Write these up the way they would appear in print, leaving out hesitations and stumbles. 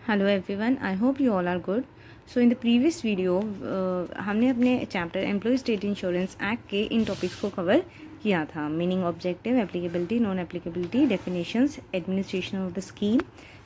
Hello everyone, I hope you all are good. So in the previous video हमने अपने chapter employ state insurance act के इन topics को cover किया था। Meaning, objective, applicability, non applicability, definitions, administration of the scheme.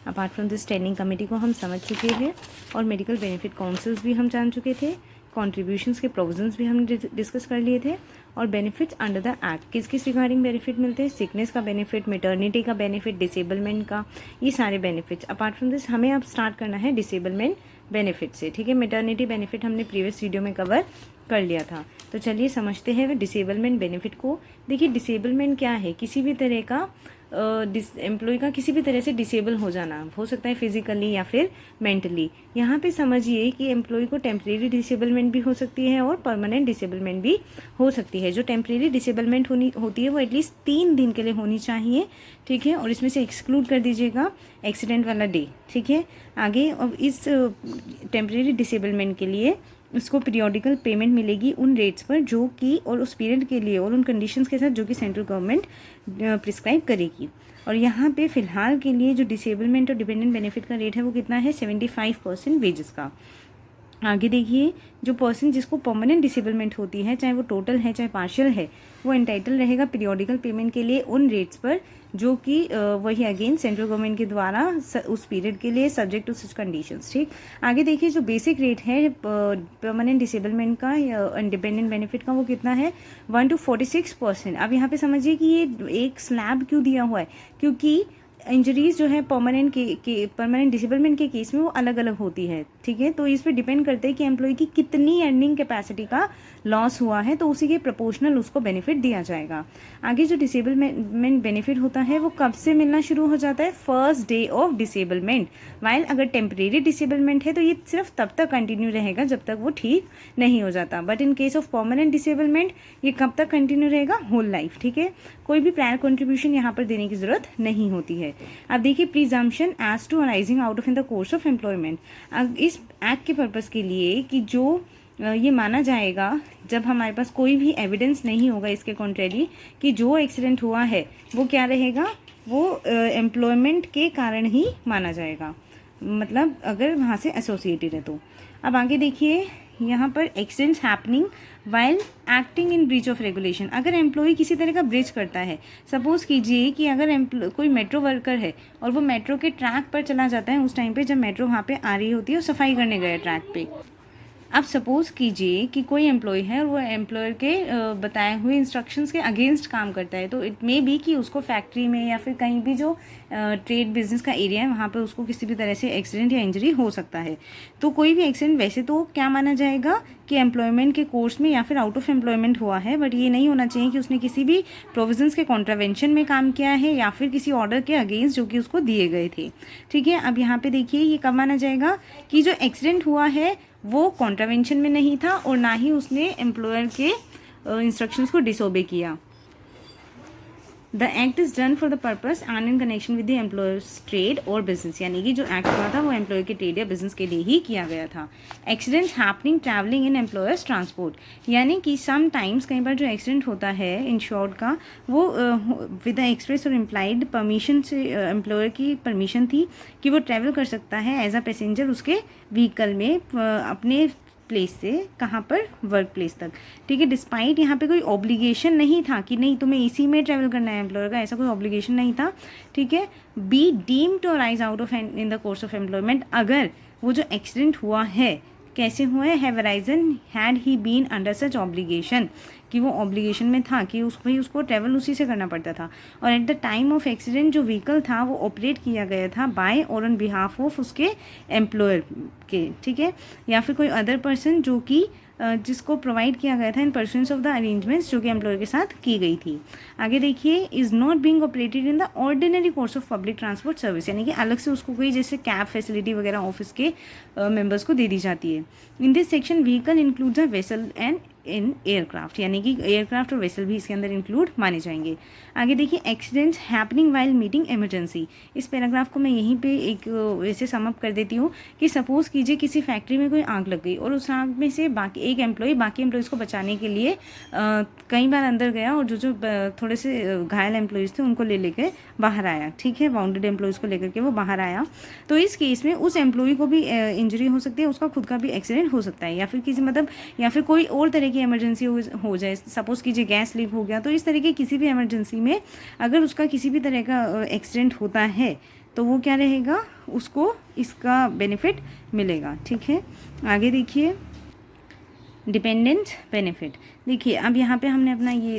Apart from this standing committee को हम समझ चुके हैं और मेडिकल बेनिफिट काउंसिल्स भी हम जान चुके थे। कॉन्ट्रीब्यूशंस के प्रोविजंस भी हमने डिस्कस कर लिए थे। और बेनिफिट्स अंडर द एक्ट, किस किस रिगार्डिंग बेनिफिट मिलते हैं, सिकनेस का बेनिफिट, मेटर्निटी का बेनिफिट, डिसेबलमेंट का, ये सारे बेनिफिट्स। अपार्ट फ्रॉम दिस हमें अब स्टार्ट करना है डिसेबलमेंट बेनिफिट से। ठीक है, मेटर्निटी बेनिफिट हमने प्रीवियस वीडियो में कवर कर लिया था। तो चलिए समझते हैं डिसेबलमेंट बेनिफिट को। देखिए, डिसेबलमेंट क्या है? किसी भी तरह का एम्प्लॉय का किसी भी तरह से डिसेबल हो जाना, हो सकता है फिजिकली या फिर मेंटली। यहाँ पे समझिए कि एम्प्लॉय को टेम्परेरी डिसेबलमेंट भी हो सकती है और परमानेंट डिसेबलमेंट भी हो सकती है। जो टेम्परेरी डिसेबलमेंट होती है वो एटलीस्ट 3 दिन के लिए होनी चाहिए। ठीक है, और इसमें से एक्सक्लूड कर दीजिएगा एक्सीडेंट वाला डे। ठीक है, आगे अब इस टेम्परेरी डिसेबलमेंट के लिए उसको पीरियोडिकल पेमेंट मिलेगी उन रेट्स पर जो कि, और उस पीरियड के लिए और उन कंडीशंस के साथ जो कि सेंट्रल गवर्नमेंट प्रिस्क्राइब करेगी। और यहाँ पे फ़िलहाल के लिए जो डिसेबलमेंट और डिपेंडेंट बेनिफिट का रेट है वो कितना है? 75% वेजेस का। आगे देखिए, जो पर्सन जिसको परमानेंट डिसेबलमेंट होती है, चाहे वो टोटल है चाहे पार्शियल है, वो एंटाइटल रहेगा पीरियोडिकल पेमेंट के लिए उन रेट्स पर जो कि वही अगेन सेंट्रल गवर्नमेंट के द्वारा उस पीरियड के लिए सब्जेक्ट टू सच कंडीशंस। ठीक, आगे देखिए, जो बेसिक रेट है परमानेंट डिसेबलमेंट का या इंडिपेंडेंट बेनिफिट का वो कितना है? 1 to 46%। अब यहाँ पे समझिए कि ये एक स्लैब क्यों दिया हुआ है, क्योंकि इंजरीज जो है परमानेंट डिसेबलमेंट के केस में वो अलग अलग होती है। ठीक है, तो इस पर डिपेंड करते हैं कि एम्प्लॉय की कितनी अर्निंग कैपेसिटी का लॉस हुआ है, तो उसी के प्रोपोर्शनल उसको बेनिफिट दिया जाएगा। आगे जो डिसेबलमेंट बेनिफिट होता है वो कब से मिलना शुरू हो जाता है? First day of disablement. While अगर टेम्परेरी डिसेबलमेंट है तो ये सिर्फ तब तक कंटिन्यू रहेगा जब तक वो ठीक नहीं हो जाता। But in case of permanent disablement ये कब तक कंटिन्यू रहेगा? Whole life. ठीक है, कोई भी प्रायर कंट्रीब्यूशन यहाँ पर देने की जरूरत नहीं होती है। अब देखिए, presumption as to arising out of in the course of employment. अब इस एक्ट के पर्पस के लिए कि जो ये माना जाएगा जब हमारे पास कोई भी एविडेंस नहीं होगा इसके कॉन्ट्रेरी कि जो एक्सीडेंट हुआ है वो क्या रहेगा, वो एम्प्लॉयमेंट के कारण ही माना जाएगा, मतलब अगर वहाँ से एसोसिएटेड है तो। अब आगे देखिए, यहाँ पर accidents happening while acting in breach of regulation. अगर एम्प्लॉय किसी तरह का ब्रीच करता है, सपोज कीजिए कि अगर कोई मेट्रो वर्कर है और वो मेट्रो के ट्रैक पर चला जाता है उस टाइम पे जब मेट्रो वहाँ पे आ रही होती है और सफाई करने गए ट्रैक पे। अब सपोज कीजिए कि कोई एम्प्लॉय है और वो एम्प्लॉयर के बताए हुए इंस्ट्रक्शंस के अगेंस्ट काम करता है, तो इट मे बी कि उसको फैक्ट्री में या फिर कहीं भी जो ट्रेड बिजनेस का एरिया है वहाँ पे उसको किसी भी तरह से एक्सीडेंट या इंजरी हो सकता है। तो कोई भी एक्सीडेंट वैसे तो क्या माना जाएगा कि एम्प्लॉयमेंट के कोर्स में या फिर आउट ऑफ एम्प्लॉयमेंट हुआ है, बट ये नहीं होना चाहिए कि उसने किसी भी प्रोविजंस के कॉन्ट्रावेंशन में काम किया है या फिर किसी ऑर्डर के अगेंस्ट जो कि उसको दिए गए थे। ठीक है, अब यहाँ पे देखिए, ये कब माना जाएगा कि जो एक्सीडेंट हुआ है वो कॉन्ट्रावेंशन में नहीं था और ना ही उसने एम्प्लॉयर के इंस्ट्रक्शंस को डिसोबे किया। The act is done for the purpose and in connection with the employers trade और बिजनेस, यानी कि जो एक्ट हुआ था वो एम्प्लॉय के ट्रेड या बिजनेस के लिए ही किया गया था। Accidents happening travelling in employers transport, यानी कि सम टाइम्स कई बार जो एक्सीडेंट होता है इंश्योर्ड का वो विद द एक्सप्रेस और इम्प्लाइड परमिशन से, एम्प्लॉयर की परमिशन थी कि वो ट्रैवल कर सकता है एज अ पैसेंजर उसके व्हीकल में अपने प्लेस से कहाँ पर? वर्क प्लेस तक। ठीक है, डिस्पाइट यहाँ पे कोई ऑब्लिगेशन नहीं था कि नहीं तुम्हें इसी में ट्रैवल करना है, एम्प्लॉयर का ऐसा कोई ऑब्लिगेशन नहीं था। ठीक है, be deem to arise out of in the course of employment, अगर वो जो एक्सीडेंट हुआ है कैसे हुआ है? Have arisen had he been under such obligation, कि वो ऑब्लिगेशन में था कि उसको ट्रैवल उसी से करना पड़ता था। और at the time of accident जो व्हीकल था वो ऑपरेट किया गया था बाय और ऑन बिहाफ ऑफ उसके एम्प्लॉयर के। ठीक है, या फिर कोई अदर पर्सन जो कि जिसको प्रोवाइड किया गया था इन परसुएंस ऑफ द अरेंजमेंट्स जो कि एम्प्लॉयर के साथ की गई थी। आगे देखिए, is not being operated in the ordinary course of public transport service, यानी कि अलग से उसको कोई जैसे कैब फैसिलिटी वगैरह ऑफिस के मेंबर्स को दे दी जाती है। In this section vehicle includes a vessel and in aircraft, यानी कि एयरक्राफ्ट और वेसल भी इसके अंदर इंक्लूड माने जाएंगे। आगे देखिए accidents happening while meeting emergency. इस पैराग्राफ को मैं यहीं पे एक वैसे समअप कर देती हूँ कि सपोज़ कीजिए किसी फैक्ट्री में कोई आग लग गई और उस आग में से एक एम्प्लॉय बाकी एम्प्लॉयज़ को बचाने के लिए कई बार अंदर गया और जो थोड़े से घायल एम्प्लॉयज़ थे उनको ले लेकर बाहर आया, ठीक है, वाउंडेड एम्प्लॉयज़ को लेकर के वो बाहर आया। तो इस केस में उस एम्प्लॉय को भी इंजरी हो सकती है, उसका खुद का भी एक्सीडेंट हो सकता है, या फिर किसी या फिर कोई और तरह की इमरजेंसी हो जाए, सपोज़ कीजिए गैस लीक हो गया। तो इस तरह की किसी भी इमरजेंसी में अगर उसका किसी भी तरह का एक्सीडेंट होता है तो वो क्या रहेगा, उसको इसका बेनिफिट मिलेगा, ठीक है। आगे देखिए डिपेंडेंट बेनिफिट। देखिए अब यहाँ पे हमने अपना ये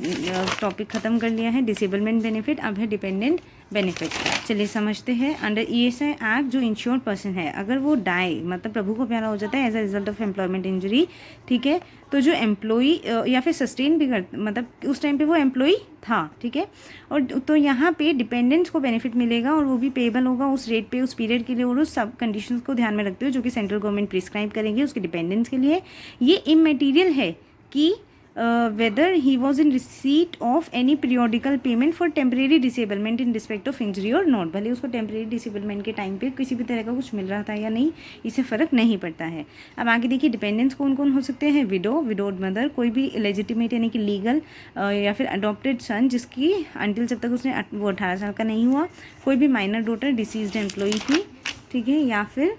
टॉपिक ख़त्म कर लिया है डिसेबलमेंट बेनिफिट, अब है डिपेंडेंट बेनिफिट। चलिए समझते हैं। अंडर ESI एक्ट जो इंश्योर्ड पर्सन है अगर वो डाई मतलब प्रभु को प्यारा हो जाता है as a result of employment injury, ठीक है, तो जो एम्प्लॉई या फिर सस्टेन भी कर मतलब उस टाइम पे वो एम्प्लॉई था, ठीक है, और तो यहाँ पे डिपेंडेंट्स को बेनिफिट मिलेगा और वो भी पेबल होगा उस रेट पे उस पीरियड के लिए और उस सब कंडीशंस को ध्यान में रखते हुए जो कि सेंट्रल गवर्नमेंट प्रिस्क्राइब करेंगे उसके डिपेंडेंट्स के लिए। ये इमटेरियल है कि whether he was in receipt of any periodical payment for temporary disablement in respect of injury or not, भले उसको टेम्परेरी डिसेबलमेंट के टाइम पे किसी भी तरह का कुछ मिल रहा था या नहीं, इससे फ़र्क नहीं पड़ता है। अब आगे देखिए डिपेंडेंट्स कौन कौन हो सकते हैं, विडोड मदर, कोई भी लेजिटिमेट यानी कि लीगल या फिर अडॉप्टेड सन जिसकी अंटिल जब तक उसने वो 18 साल का नहीं हुआ, कोई भी माइनर डॉटर डिसीज्ड एम्प्लॉई थी, ठीक है, या फिर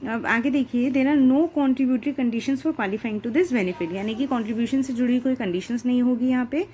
अब आगे देखिए there are no contributory conditions for qualifying to this benefit, यानी कि कॉन्ट्रीब्यूशन से जुड़ी कोई कंडीशंस नहीं होगी यहाँ पे।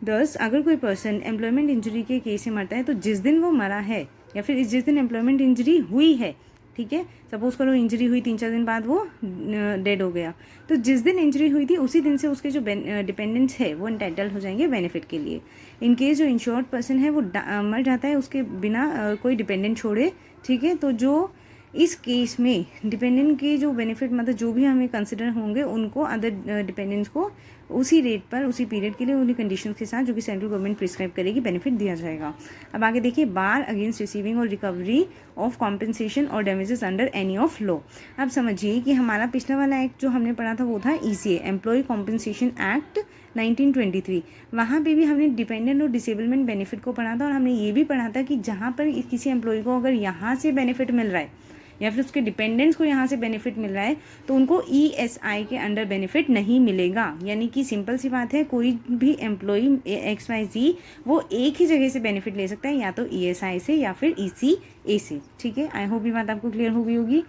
10 अगर कोई पर्सन एम्प्लॉयमेंट इंजरी के केस से मरता है तो जिस दिन वो मरा है या फिर जिस दिन एम्प्लॉयमेंट इंजरी हुई है, ठीक है, सपोज करो इंजरी हुई 3-4 दिन बाद वो डेड हो गया, तो जिस दिन इंजरी हुई थी उसी दिन से उसके जो डिपेंडेंट्स है वो एंटाइटल हो जाएंगे बेनिफिट के लिए। इन केस जो इंश्योर्ड पर्सन है वो मर जाता है उसके बिना कोई डिपेंडेंट छोड़े, ठीक है, तो जो इस केस में डिपेंडेंट के जो बेनिफिट मतलब जो भी हमें कंसिडर होंगे उनको अदर डिपेंडेंट्स को उसी रेट पर उसी पीरियड के लिए उन्हीं कंडीशंस के साथ जो कि सेंट्रल गवर्नमेंट प्रिस्क्राइब करेगी बेनिफिट दिया जाएगा। अब आगे देखिए बार अगेंस्ट रिसीविंग और रिकवरी ऑफ कॉम्पेंसेशन और damages under any of law. अब समझिए कि हमारा पिछला वाला एक्ट जो हमने पढ़ा था वो था ECA एम्प्लॉय कॉम्पेंसेशन एक्ट 1923। वहाँ पे भी हमने डिपेंडेंट और डिसेबलमेंट बेनिफिट को पढ़ा था और हमने ये भी पढ़ा था कि जहाँ पर किसी एम्प्लॉय को अगर यहाँ से बेनिफिट मिल रहा है या फिर उसके डिपेंडेंट्स को यहाँ से बेनिफिट मिल रहा है तो उनको ESI के अंडर बेनिफिट नहीं मिलेगा। यानी कि सिंपल सी बात है कोई भी एम्प्लॉई XYZ वो एक ही जगह से बेनिफिट ले सकता है, या तो ESI से या फिर ECA से, ठीक है। आई होप ये बात आपको क्लियर हो गई होगी।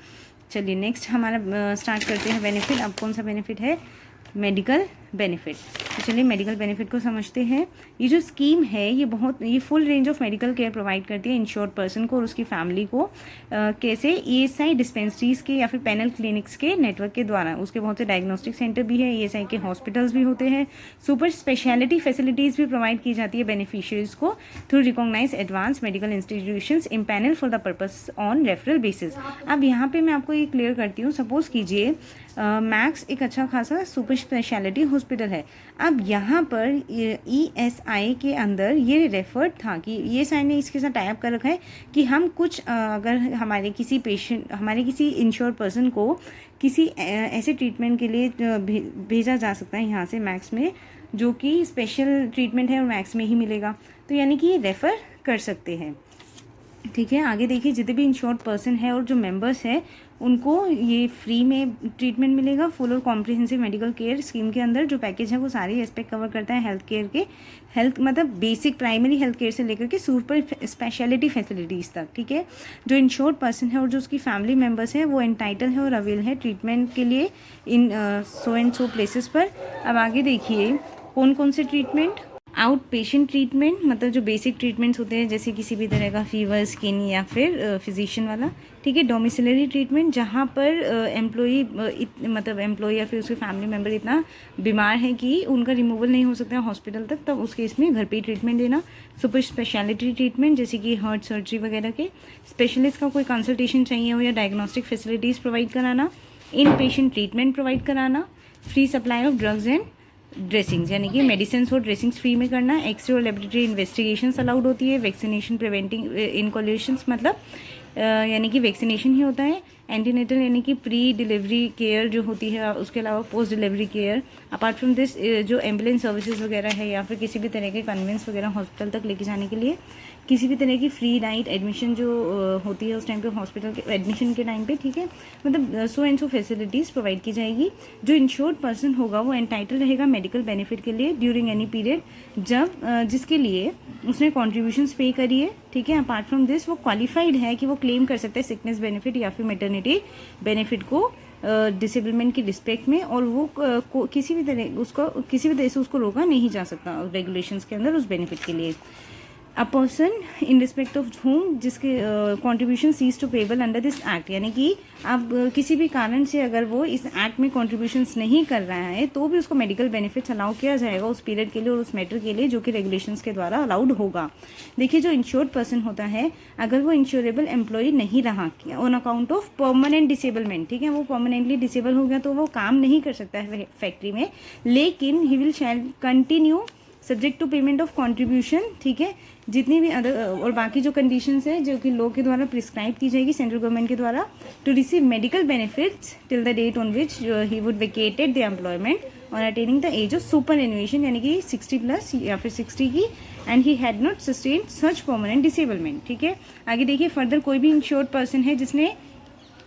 चलिए नेक्स्ट हमारा स्टार्ट करते हैं बेनिफिट। अब कौन सा बेनिफिट है, मेडिकल बेनिफिट। तो चलिए मेडिकल बेनिफिट को समझते हैं। ये जो स्कीम है ये full range of medical care provide करती है इंश्योर्ड पर्सन को और उसकी फैमिली को। कैसे, ESI डिस्पेंसरीज के या फिर पैनल क्लिनिक्स के नेटवर्क के द्वारा। उसके बहुत से डायग्नोस्टिक सेंटर भी है, ESI के हॉस्पिटल्स भी होते हैं, सुपर स्पेशलिटी फैसिलिटीज़ भी प्रोवाइड की जाती है बेनिफिशियरीज को through recognise advance medical institutions in panel for the purpose on referral basis. अब यहाँ पे मैं आपको ये क्लियर करती हूँ। सपोज कीजिए मैक्स एक अच्छा खासा सुपर स्पेशलिटी हॉस्पिटल है। अब यहाँ पर ESI के अंदर ये रेफर्ड था कि ESI ने इसके साथ टाइप कर रखा है कि हम कुछ अगर हमारे किसी इंश्योर्ड पर्सन को किसी ऐसे ट्रीटमेंट के लिए भेजा जा सकता है यहाँ से मैक्स में जो कि स्पेशल ट्रीटमेंट है और मैक्स में ही मिलेगा, तो यानी कि ये रेफ़र कर सकते हैं, ठीक है। आगे देखिए जितने भी इंश्योर्ड पर्सन है और जो मेंबर्स हैं उनको ये फ्री में ट्रीटमेंट मिलेगा। फुल और कॉम्प्रिहेंसिव मेडिकल केयर स्कीम के अंदर जो पैकेज है वो सारे एस्पेक्ट कवर करता है हेल्थ केयर के, हेल्थ मतलब बेसिक प्राइमरी हेल्थ केयर से लेकर के सुपर स्पेशलिटी फैसिलिटीज़ तक, ठीक है। जो इंश्योर्ड पर्सन है और जो उसकी फैमिली मेम्बर्स हैं वो एंटाइटल है और अवेल है ट्रीटमेंट के लिए इन सो एंड सो प्लेसेस पर। अब आगे देखिए कौन कौन से ट्रीटमेंट, आउट पेशेंट ट्रीटमेंट मतलब जो बेसिक ट्रीटमेंट्स होते हैं जैसे किसी भी तरह का फीवर, स्किन या फिर फिजिशियन वाला, ठीक है। डोमिसिलरी ट्रीटमेंट जहाँ पर एम्प्लॉई मतलब एम्प्लॉई या फिर उसके फैमिली मेम्बर इतना बीमार है कि उनका रिमूवल नहीं हो सकता हॉस्पिटल तक, तब उस केस में घर पे ही ट्रीटमेंट देना। सुपर स्पेशलिटी ट्रीटमेंट जैसे कि हार्ट सर्जरी वगैरह के स्पेशलिस्ट का कोई कंसल्टेशन चाहिए हो या डायग्नोस्टिक फैसिलिटीज़ प्रोवाइड कराना। इन पेशेंट ट्रीटमेंट प्रोवाइड कराना। Free supply of drugs and dressings यानी कि मेडिसिन और ड्रेसिंग्स फ्री में करना। एक्सरे और लेबोरेटरी इन्वेस्टिगेशंस अलाउड होती है। वैक्सीनेशन प्रिवेंटिंग इनकोलेशंस मतलब यानी कि वैक्सीनेशन ही होता है। एंटीनेटल यानी कि प्री डिलीवरी केयर जो होती है, उसके अलावा post delivery care. Apart from this जो एम्बुलेंस सर्विसेज वगैरह है या फिर किसी भी तरह के कन्वेंस वगैरह हॉस्पिटल तक लेके जाने के लिए, किसी भी तरह की फ्री नाइट एडमिशन जो होती है उस टाइम पे हॉस्पिटल के एडमिशन के टाइम पे, ठीक है, मतलब so and so facilities provide की जाएगी। जो इंश्योर्ड पर्सन होगा वो एंटाइटल रहेगा मेडिकल बेनिफिट के लिए ड्यूरिंग एनी पीरियड जब जिसके लिए उसने कॉन्ट्रीब्यूशंस पे करी है, ठीक है। अपार्ट फ्रॉम दिस वो क्वालिफाइड है कि वो क्लेम कर सकता है सिकनेस बेनिफिट या फिर मेटर्निटी बेनिफिट को डिसेबलमेंट की रिस्पेक्ट में, और वो किसी भी तरह से उसको रोका नहीं जा सकता रेगुलेशंस के अंदर उस बेनिफिट के लिए। A person in respect of whom जिसके contribution ceases to payable under this act, यानी कि अब किसी भी कारण से अगर वो इस एक्ट में कॉन्ट्रीब्यूशंस नहीं कर रहा है तो भी उसको मेडिकल बेनिफिट्स अलाउ किया जाएगा उस पीरियड के लिए और उस मैटर के लिए जो कि रेगुलेशंस के द्वारा अलाउड होगा। देखिए, जो इंश्योर्ड पर्सन होता है अगर वो इंश्योरेबल एम्प्लॉय नहीं रहा on account of permanent disablement, ठीक है, वो परमानेंटली डिसेबल हो गया तो वो काम नहीं कर सकता है फैक्ट्री में, लेकिन he will shall continue subject to payment of contribution, ठीक है, जितनी भी अदर और बाकी जो कंडीशंस है जो कि लॉ के द्वारा प्रिस्क्राइब की जाएगी सेंट्रल गवर्नमेंट के द्वारा, to receive medical benefits till the date on which he would vacated the employment on attaining the age of superannuation, यानी कि 60 प्लस या फिर 60 की, and he had not sustain such permanent disablement, ठीक है। आगे देखिए, फर्दर कोई भी इंश्योर्ड पर्सन है जिसने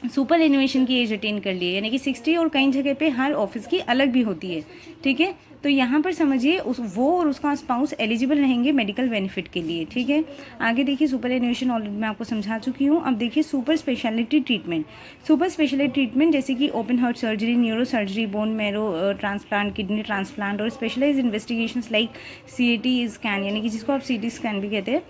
सुपर एनुएशन की एज अटेन कर ली है, यानी कि 60, और कई जगह पे हर ऑफिस की अलग भी होती है, ठीक है, तो यहाँ पर समझिए वो और उसका स्पाउस एलिजिबल रहेंगे मेडिकल बेनिफिट के लिए, ठीक है। आगे देखिए, सुपर एनुएशन ऑलरेडी मैं आपको समझा चुकी हूँ। अब देखिए super speciality treatment. Super speciality treatment जैसे कि open heart surgery, neuro surgery, bone marrow transplant, kidney transplant और specialise investigations like CAT scan, यानी कि जिसको आप CT स्कैन भी कहते हैं,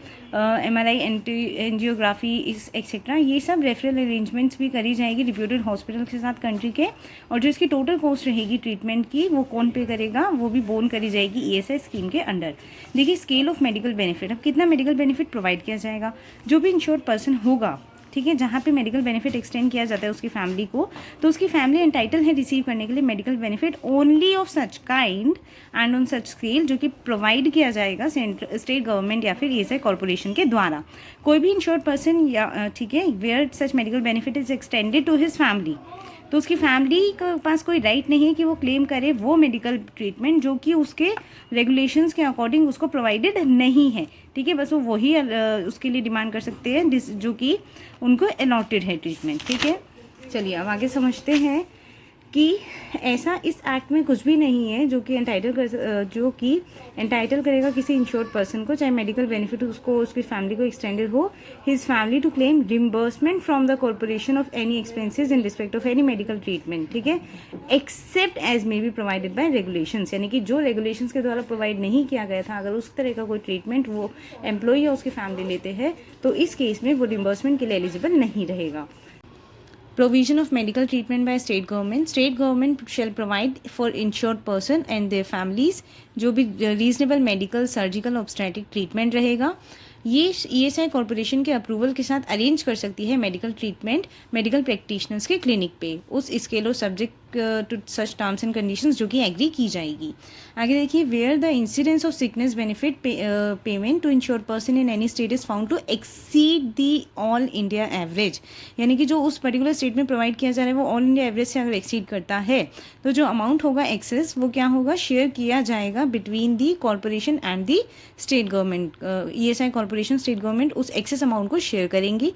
MRI, एंजियोग्राफी एक्सेट्रा, ये सब रेफरल अरेंजमेंट्स भी करी जाएगी रिप्यूटेड हॉस्पिटल के साथ कंट्री के, और जो इसकी टोटल कॉस्ट रहेगी ट्रीटमेंट की वो कौन पे करेगा, वो भी बोन करी जाएगी ESI स्कीम के अंडर। देखिए, स्केल ऑफ मेडिकल बेनिफिट, अब कितना मेडिकल बेनिफिट प्रोवाइड किया जाएगा। जो भी इंश्योर्ड पर्सन होगा, ठीक है, जहाँ पे मेडिकल बेनिफिट एक्सटेंड किया जाता है उसकी फैमिली को, तो उसकी फैमिली एंटाइटल है रिसीव करने के लिए medical benefit only of such kind and on such scale, जो कि प्रोवाइड किया जाएगा स्टेट गवर्नमेंट या फिर ESI कॉर्पोरेशन के द्वारा। कोई भी इंश्योर्ड पर्सन या, ठीक है, where such medical benefit is extended to his family, तो उसकी फैमिली के पास कोई राइट नहीं है कि वो क्लेम करे वो मेडिकल ट्रीटमेंट जो कि उसके रेगुलेशंस के अकॉर्डिंग उसको प्रोवाइडेड नहीं है, ठीक है, बस वो वही उसके लिए डिमांड कर सकते हैं जो कि उनको अलॉटेड है ट्रीटमेंट, ठीक है। चलिए अब आगे समझते हैं कि ऐसा इस एक्ट में कुछ भी नहीं है जो कि एंटाइटल करेगा किसी इंश्योर्ड पर्सन को, चाहे मेडिकल बेनिफिट उसको उसकी फैमिली को एक्सटेंडेड हो, his family to claim reimbursement from the corporation of any expenses in respect of any medical treatment, ठीक है, except as may be provided by regulations, यानी कि जो रेगुलेशंस के द्वारा प्रोवाइड नहीं किया गया था, अगर उस तरह का कोई ट्रीटमेंट वो एम्प्लॉय या उसकी फैमिली लेते हैं तो इस केस में वो रिम्बर्समेंट के लिए एलिजिबल नहीं रहेगा। Provision of medical treatment by state government. State government shall provide for insured person and their families जो भी reasonable medical surgical obstetric treatment रहेगा, ये ESI कॉर्पोरेशन के अप्रूवल के साथ अरेंज कर सकती है मेडिकल ट्रीटमेंट मेडिकल प्रैक्टिशनर्स के क्लिनिक पे उस स्केल और subject to such terms and conditions जो कि एग्री की जाएगी। आगे देखिए, where the incidence of sickness benefit payment to insured person in any state is found to exceed the all India average, यानी कि जो उस पर्टिकुलर स्टेट में प्रोवाइड किया जा रहा है वो ऑल इंडिया एवरेज से अगर एक्सीड करता है तो जो अमाउंट होगा एक्सेस वो क्या होगा, शेयर किया जाएगा between the corporation and the state government. ESI corporation state government उस एक्सेस अमाउंट को शेयर करेंगी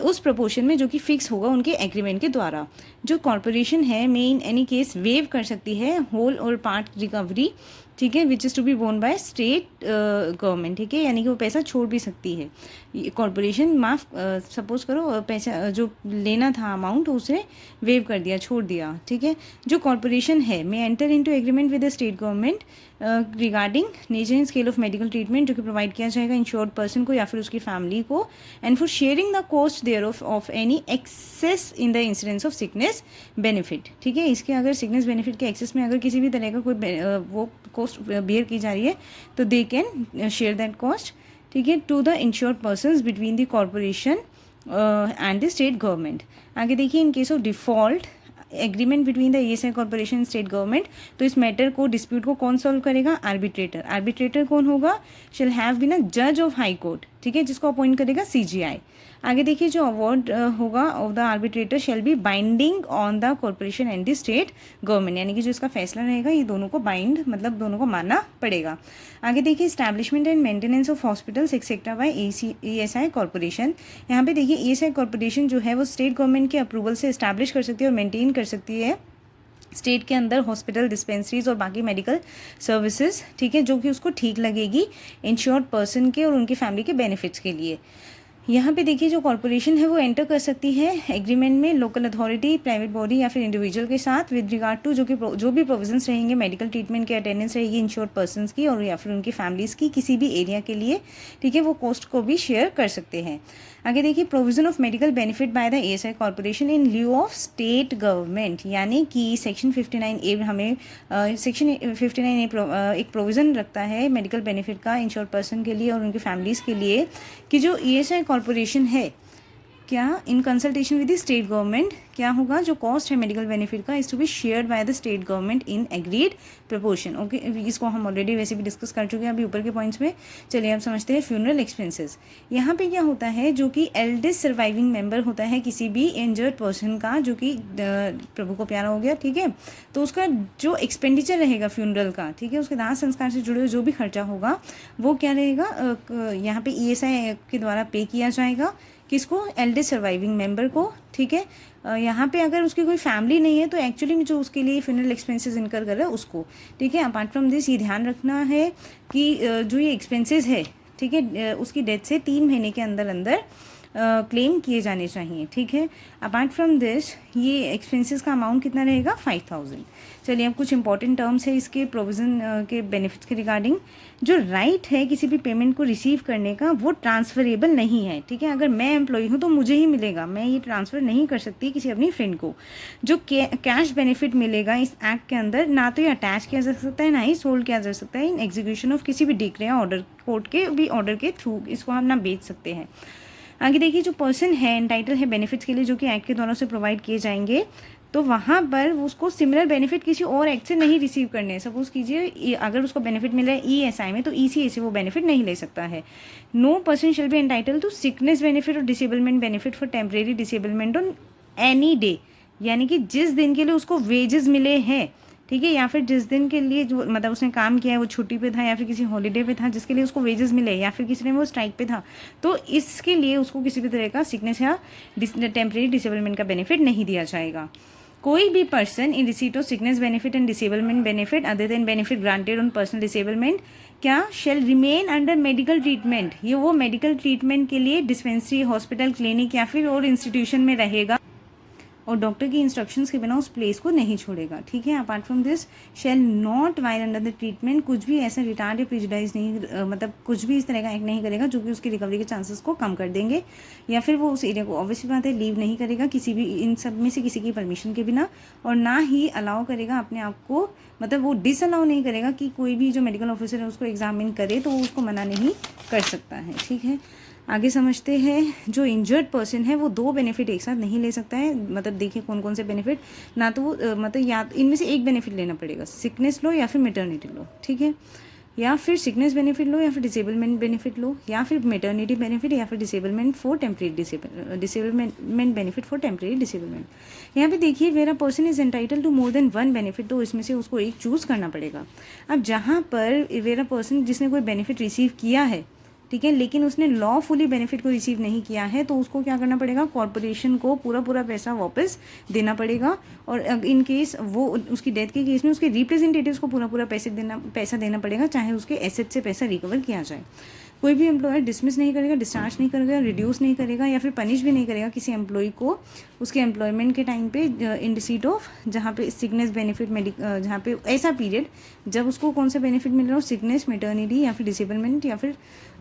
उस प्रोपोर्शन में जो कि फिक्स होगा उनके एग्रीमेंट के द्वारा। जो कॉर्पोरेशन है may in any case waive कर सकती है होल और पार्ट रिकवरी, ठीक है, which is to be borne by state government, ठीक है, यानी कि वो पैसा छोड़ भी सकती है कॉर्पोरेशन। सपोज करो पैसा जो लेना था अमाउंट उसे वेव कर दिया, छोड़ दिया, ठीक है। जो कॉर्पोरेशन है may enter into agreement with the state government regarding nature and scale of medical treatment जो कि प्रोवाइड किया जाएगा इंश्योर्ड पर्सन को या फिर उसकी फैमिली को, and for sharing the cost thereof any excess in the incidence of sickness benefit, ठीक है। इसके अगर सिकनेस बेनिफिट के एक्सेस में अगर किसी भी तरह का कोई वो कॉस्ट बेयर की जा रही है तो they can share that cost, ठीक है, to the insured persons between the corporation and the state government. आगे देखिए, in case of default agreement between the ESI corporation and state government, तो इस मैटर को डिस्प्यूट को कौन सॉल्व करेगा, आर्बिट्रेटर। आर्बिट्रेटर कौन होगा, शेल हैव बीन अ जज ऑफ हाई कोर्ट, ठीक है, जिसको अपॉइंट करेगा CGI। आगे देखिए, जो अवार्ड होगा of the arbitrator shall be binding on the corporation and the state government, यानी कि जो इसका फैसला रहेगा ये दोनों को बाइंड, मतलब दोनों को मानना पड़ेगा। आगे देखिए, establishment and maintenance of hospitals etcetera by ESI corporation. यहाँ पे देखिए ESI कॉर्पोरेशन जो है वो स्टेट गवर्नमेंट के अप्रूवल से इस्टेब्लिश कर सकती है और मेंटेन कर सकती है स्टेट के अंदर हॉस्पिटल, डिस्पेंसरीज और बाकी मेडिकल सर्विसेज, ठीक है, जो कि उसको ठीक लगेगी इंश्योर्ड पर्सन के और उनकी फैमिली के बेनिफिट्स के लिए। यहाँ पे देखिए, जो कॉर्पोरेशन है वो एंटर कर सकती है एग्रीमेंट में लोकल अथॉरिटी, प्राइवेट बॉडी या फिर इंडिविजुअल के साथ विद रिगार्ड टू जो भी प्रोविजंस रहेंगे मेडिकल ट्रीटमेंट की, अटेंडेंस रहेगी इंश्योर्ड पर्सन्स की और या फिर उनकी फैमिलीज़ की किसी भी एरिया के लिए, ठीक है, वो कॉस्ट को भी शेयर कर सकते हैं। आगे देखिए, provision of medical benefit by the ESI corporation in lieu of state government, यानी कि सेक्शन 59A हमें सेक्शन 59A एक प्रोविज़न रखता है मेडिकल बेनिफिट का इंश्योर्ड पर्सन के लिए और उनकी फैमिलीज़ के लिए कि जो ESI कॉर्पोरेशन है, क्या in consultation with the state government क्या होगा, जो कॉस्ट है मेडिकल बेनिफिट का is to be shared by the state government in agreed proportion. Okay, इसको हम ऑलरेडी वैसे भी डिस्कस कर चुके हैं अभी ऊपर के पॉइंट्स में। चलिए अब समझते हैं फ्यूनरल एक्सपेंसेस। यहाँ पे क्या होता है, जो कि एल्डेस्ट सर्वाइविंग मेंबर होता है किसी भी इंजर्ड पर्सन का, जो कि प्रभु को प्यारा हो गया, ठीक है, तो उसका जो एक्सपेंडिचर रहेगा फ्यूनरल का, ठीक है, उसके दाह संस्कार से जुड़े हुए जो भी खर्चा होगा वो क्या रहेगा, यहाँ पे ESI के द्वारा पे किया जाएगा। किसको? एल्डेस्ट सर्वाइविंग मेंबर को, ठीक है। यहाँ पे अगर उसकी कोई फैमिली नहीं है तो एक्चुअली में जो उसके लिए फ्यूनरल एक्सपेंसेस इनकर कर रहा है उसको, ठीक है। अपार्ट फ्रॉम दिस ये ध्यान रखना है कि जो ये एक्सपेंसेस है, ठीक है, उसकी डेथ से 3 महीने के अंदर अंदर क्लेम किए जाने चाहिए, ठीक है। अपार्ट फ्रॉम दिस ये एक्सपेंसेस का अमाउंट कितना रहेगा? 5000। चलिए अब कुछ इंपॉर्टेंट टर्म्स है इसके प्रोविज़न के बेनिफिट्स के रिगार्डिंग। जो राइट है किसी भी पेमेंट को रिसीव करने का वो ट्रांसफरेबल नहीं है, ठीक है। अगर मैं एम्प्लॉई हूँ तो मुझे ही मिलेगा, मैं ये ट्रांसफ़र नहीं कर सकती किसी अपनी फ्रेंड को। जो कैश बेनिफिट मिलेगा इस एक्ट के अंदर ना तो ये अटैच किया जा सकता है ना ही सोल्ड किया जा सकता है इन एग्जीक्यूशन ऑफ किसी भी डिक्री या ऑर्डर, कोर्ट के भी ऑर्डर के थ्रू इसको हम ना बेच सकते हैं। आगे देखिए, जो पर्सन है एंटाइटल है बेनिफिट्स के लिए जो कि एक्ट के द्वारा से प्रोवाइड किए जाएंगे, तो वहाँ पर उसको सिमिलर बेनिफिट किसी और एक्ट से नहीं रिसीव करने हैं। सपोज कीजिए अगर उसको बेनिफिट मिल रहा है ESI में तो ECA से वो बेनिफिट नहीं ले सकता है। No person shall be entitle to sickness benefit और disablement benefit for temporary disablement on any day, यानी कि जिस दिन के लिए उसको वेजेस मिले हैं, ठीक है, या फिर जिस दिन के लिए जो मतलब उसने काम किया है वो छुट्टी पे था या फिर किसी हॉलीडे पे था जिसके लिए उसको वेजेस मिले, या फिर किसी ने वो स्ट्राइक पे था, तो इसके लिए उसको किसी भी तरह का सिकनेस या टेम्परेरी डिसेबलमेंट का बेनिफिट नहीं दिया जाएगा। कोई भी person in receipt of sickness benefit and disablement benefit other than benefit granted on personal disablement क्या shall remain under medical treatment, ये वो मेडिकल ट्रीटमेंट के लिए डिस्पेंसरी, हॉस्पिटल, क्लिनिक या फिर और इंस्टीट्यूशन में रहेगा और डॉक्टर की इंस्ट्रक्शंस के बिना उस प्लेस को नहीं छोड़ेगा, ठीक है। Apart from this shall not while under the treatment, कुछ भी ऐसा रिटार्ड या प्रिजुडाइज नहीं मतलब कुछ भी इस तरह का एक्ट नहीं करेगा जो कि उसकी रिकवरी के चांसेस को कम कर देंगे, या फिर वो उस एरिया को ऑब्वियसली बात है लीव नहीं करेगा किसी भी इन सब में से किसी की परमिशन के बिना, और ना ही अलाउ करेगा अपने आप को, मतलब वो डिसअलाउ नहीं करेगा कि कोई भी जो मेडिकल ऑफिसर है उसको एग्जामिन करे तो वो उसको मना नहीं कर सकता है, ठीक है। आगे समझते हैं, जो इंजर्ड पर्सन है वो 2 बेनिफिट एक साथ नहीं ले सकता है। मतलब देखिए कौन कौन से बेनिफिट, ना तो मतलब या इनमें से एक बेनिफिट लेना पड़ेगा, सिकनेस लो या फिर मेटर्निटी लो, ठीक है, या फिर सिकनेस बेनिफिट लो या फिर डिसेबलमेंट बेनिफिट लो, या फिर मेटर्निटी बेनिफिट या फिर disablement for temporary disablement benefit for temporary disablement. यहाँ पे देखिए where a person is entitle to more than 1 benefit, तो इसमें से उसको एक चूज़ करना पड़ेगा। अब जहाँ पर वेर अ पर्सन जिसने कोई बेनिफिट रिसीव किया है, ठीक है, लेकिन उसने लॉफुली बेनिफिट को रिसीव नहीं किया है, तो उसको क्या करना पड़ेगा, कॉर्पोरेशन को पूरा पैसा वापस देना पड़ेगा। और इन केस वो उसकी डेथ के केस में उसके रिप्रेजेंटेटिव्स को पूरा पैसा देना पड़ेगा, चाहे उसके एसेट से पैसा रिकवर किया जाए। कोई भी एम्प्लॉयर डिसमिस नहीं करेगा, डिस्चार्ज नहीं करेगा, रिड्यूस नहीं करेगा या फिर पनिश भी नहीं करेगा किसी एम्प्लॉय को उसके एम्प्लॉयमेंट के टाइम पे इन रिसीट ऑफ जहाँ पे सिकनेस बेनिफिट जहाँ पे ऐसा पीरियड जब उसको कौन सा बेनिफिट मिल रहा हो, सिकनेस, मेटर्निटी या फिर डिसेबलमेंट या फिर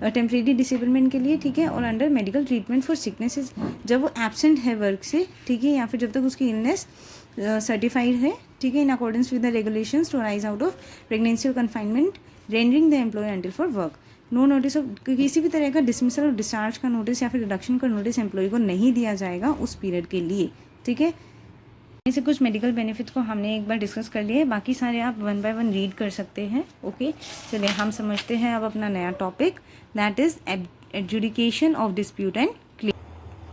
टेम्परेरी डिसेबलमेंट के लिए, ठीक है, और under medical treatment for sicknesses जब वो एब्सेंट है वर्क से, ठीक है, या फिर जब तक उसकी इलनेस सर्टिफाइड है, ठीक है, in accordance with the regulations to arise out of pregnancy और confinement rendering the employ until for work. No notice of किसी भी तरह का डिसमिसल और डिस्चार्ज का नोटिस या फिर रिडक्शन का नोटिस एम्प्लॉय को नहीं दिया जाएगा उस पीरियड के लिए, ठीक है। ऐसे कुछ मेडिकल बेनिफिट्स को हमने एक बार डिस्कस कर लिए, बाकी सारे आप 1 बाय 1 रीड कर सकते हैं, ओके। चलिए हम समझते हैं अब अपना नया topic, that is adjudication of dispute and claim.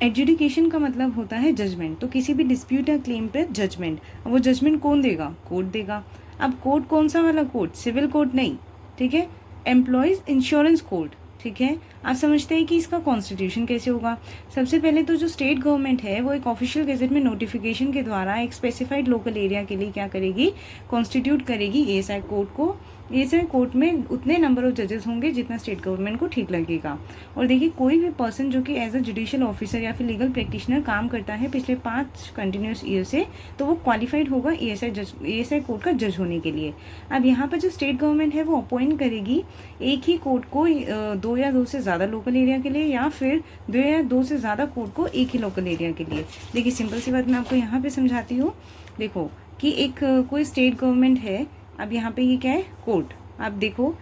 Adjudication का मतलब होता है जजमेंट, तो किसी भी डिस्प्यूट या क्लेम पर जजमेंट। अब वो जजमेंट कौन देगा? कोर्ट देगा। अब कोर्ट कौन सा वाला कोर्ट? सिविल कोर्ट नहीं, ठीक है, एम्प्लॉयज़ इंश्योरेंस कोर्ट, ठीक है। आप समझते हैं कि इसका कॉन्स्टिट्यूशन कैसे होगा। सबसे पहले तो जो स्टेट गवर्नमेंट है वो एक ऑफिशियल गैजेट में नोटिफिकेशन के द्वारा एक स्पेसिफाइड लोकल एरिया के लिए क्या करेगी? कॉन्स्टिट्यूट करेगी एएसआई कोर्ट को। एएसआई कोर्ट में उतने नंबर ऑफ जजेस होंगे जितना स्टेट गवर्नमेंट को ठीक लगेगा। और देखिए, कोई भी पर्सन जो कि एज अ जुडिशियल ऑफिसर या फिर लीगल प्रैक्टिशनर काम करता है पिछले 5 कंटिन्यूस ईयर से, तो वो क्वालिफाइड होगा एएसआई कोर्ट का जज होने के लिए। अब यहाँ पर जो स्टेट गवर्नमेंट है वो अपॉइंट करेगी एक ही कोर्ट को 2 या 2 से ज़्यादा लोकल एरिया के लिए, या फिर 2 या 2 से ज़्यादा कोर्ट को एक ही लोकल एरिया के लिए। देखिए, सिंपल सी बात मैं आपको यहाँ पे समझाती हूँ। देखो कि एक कोई स्टेट गवर्नमेंट है, अब यहाँ पे ये क्या है? कोर्ट। आप देखो,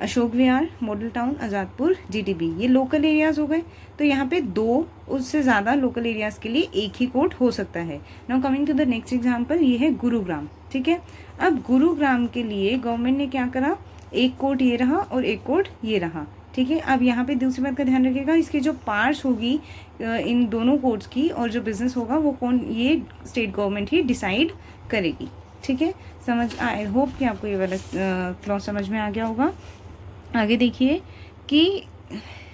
Ashok Vihar, model town, Azadpur, GTB, ये लोकल एरियाज हो गए। तो यहाँ पे 2 उससे ज़्यादा लोकल एरियाज के लिए एक ही कोर्ट हो सकता है। Now coming to the next example, ये है गुरुग्राम, ठीक है। अब गुरुग्राम के लिए गवर्नमेंट ने क्या करा? एक कोर्ट ये रहा और एक कोर्ट ये रहा, ठीक है। अब यहाँ पे दूसरी बात का ध्यान रखिएगा, इसकी जो पार्ट्स होगी इन दोनों कोर्ट्स की और जो बिजनेस होगा वो कौन? ये स्टेट गवर्नमेंट ही डिसाइड करेगी, ठीक है। आई होप कि आपको ये वाला क्लॉज समझ में आ गया होगा। आगे देखिए कि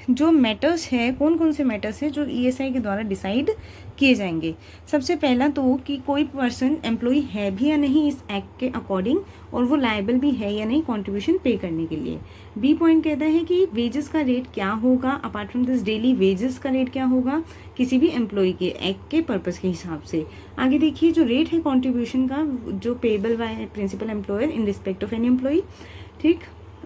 जो मैटर्स है, कौन कौन से मैटर्स है जो ईएसआई के द्वारा डिसाइड किए जाएंगे। सबसे पहला तो कि कोई पर्सन एम्प्लॉय है भी या नहीं इस एक्ट के अकॉर्डिंग, और वो लायबल भी है या नहीं कंट्रीब्यूशन पे करने के लिए। बी पॉइंट कहता है कि वेजेस का रेट क्या होगा, apart from this daily wages का रेट क्या होगा किसी भी एम्प्लॉय के एक्ट के पर्पस के हिसाब से। आगे देखिए, जो रेट है कंट्रीब्यूशन का जो payable by principal employer in respect of any employ, ठीक,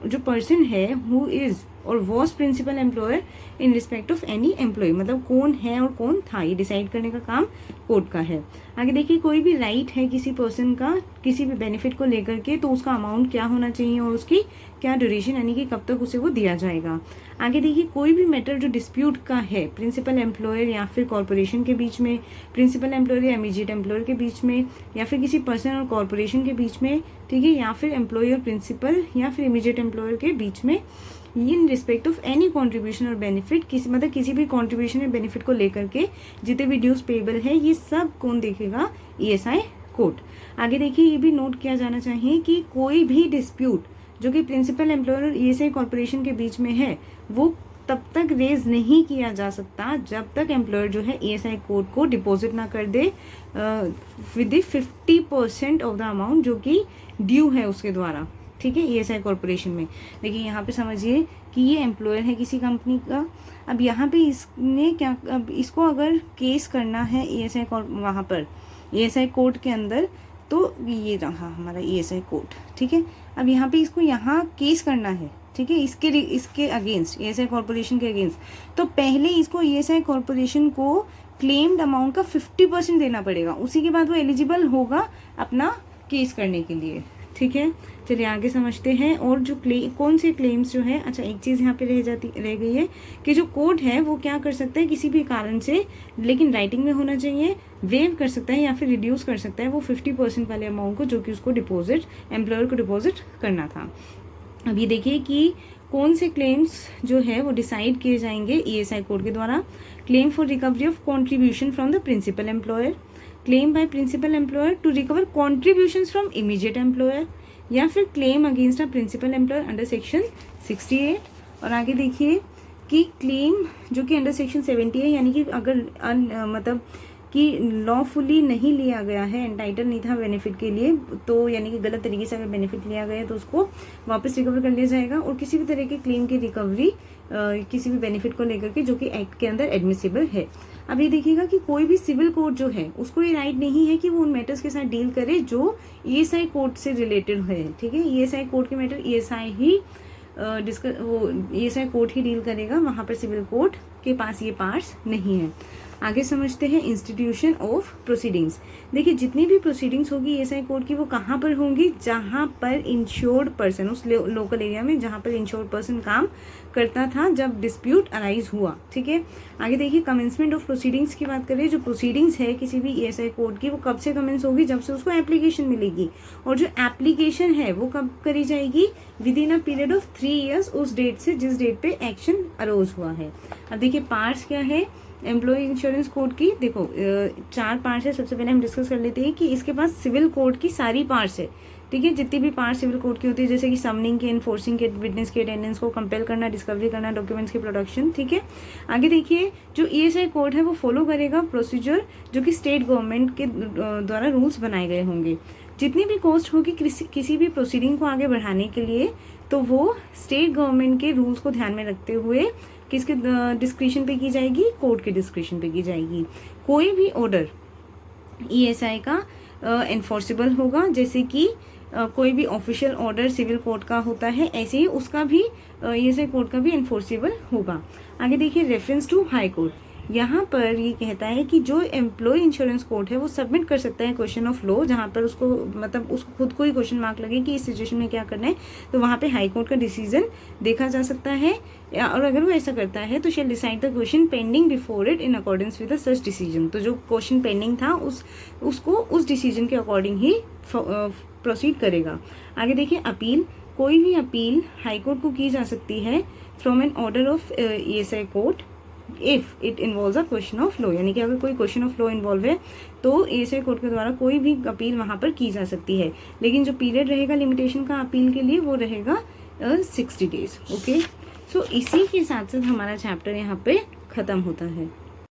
जो पर्सन है who is or was principal employer in respect of any employ, मतलब कौन है और कौन था, ये डिसाइड करने का काम कोर्ट का है। आगे देखिए, कोई भी राइट है किसी पर्सन का किसी भी बेनिफिट को लेकर के, तो उसका अमाउंट क्या होना चाहिए और उसकी क्या ड्यूरेशन, यानी कि कब तक उसे वो दिया जाएगा। आगे देखिए, कोई भी मैटर जो डिस्प्यूट का है प्रिंसिपल एम्प्लॉयर या फिर कॉर्पोरेशन के बीच में, प्रिंसिपल एम्प्लॉयर या इमीडिएट एम्प्लॉयर के बीच में, या फिर किसी पर्सन और कॉर्पोरेशन के बीच में, ठीक है, या फिर एम्प्लॉय और प्रिंसिपल या फिर इमीडिएट एम्प्लॉयर के बीच में, इन रिस्पेक्ट ऑफ एनी कॉन्ट्रीब्यूशन और बेनिफिट, किसी भी कॉन्ट्रीब्यूशन या बेनिफिट को लेकर के जितने भी ड्यूज पेबल है, ये सब कौन देखेगा? ESI court. आगे देखिए, ये भी नोट किया जाना चाहिए कि कोई भी डिस्प्यूट जो कि प्रिंसिपल एम्प्लॉयर और ईएसआई कॉर्पोरेशन के बीच में है, वो तब तक रेज नहीं किया जा सकता जब तक एम्प्लॉयर जो है ईएसआई कोर्ट को डिपॉजिट ना कर दे विद 50% ऑफ द अमाउंट जो कि ड्यू है उसके द्वारा, ठीक है, ईएसआई कॉर्पोरेशन में। देखिए, यहाँ पे समझिए कि ये एम्प्लॉयर है किसी कंपनी का। अब यहाँ पे इसने क्या, अब इसको अगर केस करना है ईएसआई वहाँ पर ईएसआई कोर्ट के अंदर, तो ये रहा हमारा ईएसआई कोर्ट, ठीक है। अब यहाँ पे इसको यहाँ केस करना है, ठीक है, इसके अगेंस्ट ईएसआई कॉर्पोरेशन के अगेंस्ट, तो पहले इसको ईएसआई कॉर्पोरेशन को क्लेम्ड अमाउंट का 50% देना पड़ेगा, उसी के बाद वो एलिजिबल होगा अपना केस करने के लिए, ठीक है। चलिए आगे समझते हैं। और जो कौन से क्लेम्स जो है, अच्छा एक चीज़ यहाँ पे रह गई है कि जो कोर्ट है वो क्या कर सकता है किसी भी कारण से, लेकिन राइटिंग में होना चाहिए, वेव कर सकता है या फिर रिड्यूस कर सकता है वो 50% वाले अमाउंट को जो कि उसको डिपॉजिट एम्प्लॉयर को डिपॉजिट करना था। अब ये देखिए कि कौन से क्लेम्स जो है वो डिसाइड किए जाएंगे ईएसआई कोर्ट के द्वारा। Claim for recovery of contribution from the principal employer, claim by principal employer to recover contributions from immediate employer, या फिर claim against a principal employer under section 68। और आगे देखिए कि क्लेम जो कि अंडर सेक्शन 70 है, यानी कि अगर मतलब कि लॉफुली नहीं लिया गया है, एंटाइटल नहीं था बेनिफिट के लिए, तो यानी कि गलत तरीके से अगर बेनिफिट लिया गया है तो उसको वापस रिकवर कर लिया जाएगा। और किसी भी तरह के क्लेम की रिकवरी किसी भी बेनिफिट को लेकर के जो कि एक्ट के अंदर एडमिसिबल है। अब ये देखिएगा कि कोई भी सिविल कोर्ट जो है उसको ये राइट नहीं है कि वो उन मैटर्स के साथ डील करे जो ईएसआई कोर्ट से रिलेटेड है, ठीक है। ईएसआई कोर्ट के मैटर ईएसआई ही ईएसआई कोर्ट ही डील करेगा, वहाँ पर सिविल कोर्ट के पास ये पार्ट्स नहीं है। आगे समझते हैं इंस्टीट्यूशन ऑफ प्रोसीडिंग्स। देखिए जितनी भी प्रोसीडिंग्स होगी ईएसआई कोड की वो कहाँ पर होंगी, जहाँ पर इंश्योर्ड पर्सन, उस लोकल एरिया में जहाँ पर इंश्योर्ड पर्सन काम करता था जब डिस्प्यूट अराइज हुआ। ठीक है, आगे देखिए कमेंसमेंट ऑफ प्रोसीडिंग्स की बात करें। जो प्रोसीडिंग्स है किसी भी ईएसआई कोड की वो कब से कमेंस होगी, जब से उसको एप्लीकेशन मिलेगी। और जो एप्लीकेशन है वो कब करी जाएगी, with in a period of 3 years, उस डेट से जिस डेट पे एक्शन अरोज हुआ है। अब देखिए पार्ट्स क्या है एम्प्लॉय इंश्योरेंस कोड की। देखो 4 पार्ट्स है। सबसे पहले हम डिस्कस कर लेते हैं कि इसके पास सिविल कोड की सारी पार्ट्स है। ठीक है, जितनी भी पार्ट सिविल कोड की होती है, जैसे कि समनिंग के, इन्फोर्सिंग के, विटनेस के अटेंडेंस को कंपेल करना, डिस्कवरी करना, डॉक्यूमेंट्स की प्रोडक्शन। ठीक है, आगे देखिए जो ईएसआई कोड है वो फॉलो करेगा प्रोसीजर जो कि स्टेट गवर्नमेंट के द्वारा रूल्स बनाए गए होंगे। जितनी भी कॉस्ट होगी किसी भी प्रोसीडिंग को आगे बढ़ाने के लिए, तो वो स्टेट गवर्नमेंट के रूल्स को ध्यान में रखते हुए किसके डिस्क्रिप्शन पे की जाएगी, कोर्ट के डिस्क्रिप्शन पे की जाएगी। कोई भी ऑर्डर ईएसआई का एनफोर्सेबल होगा, जैसे कि कोई भी ऑफिशियल ऑर्डर सिविल कोर्ट का होता है, ऐसे ही उसका भी ईएसआई कोर्ट का भी एनफोर्सेबल होगा। आगे देखिए रेफरेंस टू हाई कोर्ट। यहाँ पर ये कहता है कि जो एम्प्लॉय इंश्योरेंस कोड है वो सबमिट कर सकता है क्वेश्चन ऑफ लॉ, जहाँ पर उसको मतलब उसको खुद को ही क्वेश्चन मार्क लगे कि इस सिचुएशन में क्या करना है, तो वहाँ पे हाई कोर्ट का डिसीजन देखा जा सकता है। और अगर वो ऐसा करता है तो shall decide the question pending before it in accordance with such decision. तो जो क्वेश्चन पेंडिंग था उसको उस डिसीजन के अकॉर्डिंग ही प्रोसीड करेगा। आगे देखिए अपील। कोई भी अपील हाई कोर्ट को की जा सकती है from an order of ESI court if it involves a question of law, यानी कि अगर कोई क्वेश्चन ऑफ लॉ इन्वॉल्व है तो ईएसआई कोर्ट के द्वारा कोई भी अपील वहां पर की जा सकती है। लेकिन जो पीरियड रहेगा लिमिटेशन का अपील के लिए वो रहेगा 60 days। ओके, सो इसी के साथ साथ हमारा चैप्टर यहाँ पे खत्म होता है।